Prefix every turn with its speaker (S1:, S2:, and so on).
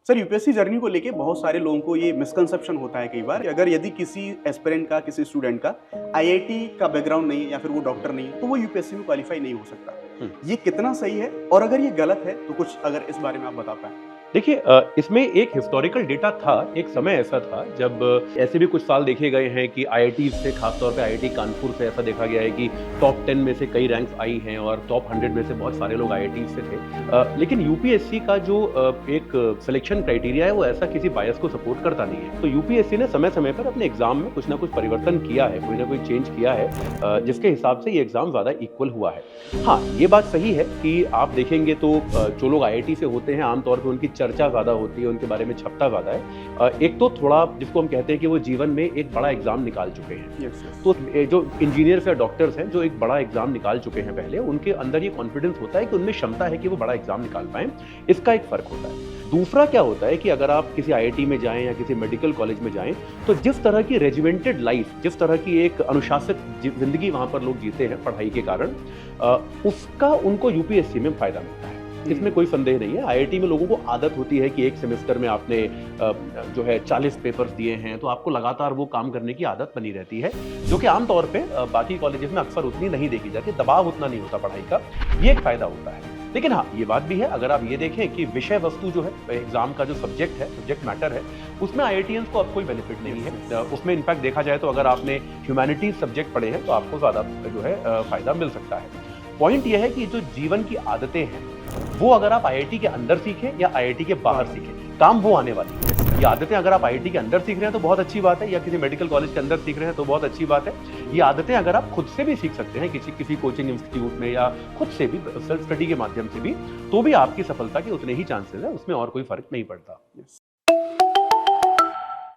S1: Sir, UPSC journey को लेके बहुत सारे लोगों को ये मिसकंसेप्शन होता है कई बार, अगर यदि किसी एस्पिरेंट का, किसी स्टूडेंट का आईआईटी का बैकग्राउंड नहीं है या फिर वो डॉक्टर नहीं है, तो वो यूपीएससी में क्वालिफाई नहीं हो सकता।
S2: हुँ।
S1: ये कितना सही है और अगर ये गलत है तो कुछ अगर इस बारे में आप बता पाएँ?
S2: देखिए इसमें एक हिस्टोरिकल डेटा था, एक समय ऐसा था जब ऐसे भी कुछ साल देखे गए हैं कि आईआईटीज़ से, खासतौर पे आईआईटी कानपुर से ऐसा देखा गया है कि टॉप 10 में से कई रैंक्स आई हैं और टॉप 100 में से बहुत सारे लोग आईआईटीज़ से थे। लेकिन यूपीएससी का जो एक सिलेक्शन क्राइटेरिया है वो ऐसा किसी बायस को सपोर्ट करता नहीं है। तो यूपीएससी ने समय-समय पर अपने एग्ज़ाम में कुछ ना कुछ परिवर्तन किया है, कोई ना कोई चेंज किया है जिसके हिसाब से ये एग्ज़ाम ज़्यादा इक्वल हुआ है। हाँ, ये बात सही है कि आप देखेंगे तो जो लोग आईआईटी से होते हैं आम तौर पे उनकी चर्चा ज़्यादा होती है, उनके बारे में छपता ज़्यादा है। एक तो थोड़ा जिसको हम कहते हैं कि वो जीवन में एक बड़ा एग्ज़ाम निकाल चुके हैं।
S1: Yes, yes.
S2: तो जो इंजीनियर्स या डॉक्टर्स हैं जो एक बड़ा एग्ज़ाम निकाल चुके हैं पहले, उनके अंदर ये कॉन्फिडेंस होता है कि उनमें क्षमता है कि वो बड़ा एग्ज़ाम निकाल पाएँ, इसका एक फ़र्क होता है। दूसरा क्या होता है कि अगर आप किसी आईआईटी में जाएँ या किसी मेडिकल कॉलेज में जाएँ, तो जिस तरह की रेजिमेंटेड लाइफ़, जिस तरह की एक अनुशासित ज़िंदगी वहाँ पर लोग जीते हैं पढ़ाई के कारण, उसका उनको यूपीएससी में फ़ायदा मिलता है। इसमें कोई संदेह नहीं है। आईआईटी में लोगों को आदत होती है कि एक सेमेस्टर में आपने जो है 40 पेपर्स दिए हैं, तो आपको लगातार वो काम करने की आदत बनी रहती है, जो कि आम तौर पे बाकी कॉलेजेस में अक्सर उतनी नहीं देखी जाती, दबाव उतना नहीं होता पढ़ाई का, ये एक फ़ायदा होता है। लेकिन हाँ, ये बात भी है, अगर आप ये देखें कि विषय वस्तु जो है, एग्ज़ाम का जो सब्जेक्ट है, सब्जेक्ट मैटर है, उसमें आईआईटीएंस को अब कोई बेनिफिट नहीं है। उसमें इनफैक्ट देखा जाए तो अगर आपने ह्यूमैनिटीज़ सब्जेक्ट पढ़े हैं, तो आपको ज़्यादा जो है फ़ायदा मिल सकता है। पॉइंट ये है कि जो जीवन की आदतें हैं, वो अगर आप आईआईटी के अंदर सीखें या आईआईटी के बाहर सीखें, काम वो आने वाली है। ये आदतें अगर आप आईआईटी के अंदर सीख रहे हैं तो बहुत अच्छी बात है, या किसी मेडिकल कॉलेज के अंदर सीख रहे हैं तो बहुत अच्छी बात है। ये आदतें अगर आप खुद से भी सीख सकते हैं किसी कोचिंग इंस्टीट्यूट में या खुद से भी सेल्फ स्टडी के माध्यम से भी, तो भी आपकी सफलता के उतने ही चांसेस हैं, उसमें और कोई फ़र्क नहीं पड़ता।
S1: यस।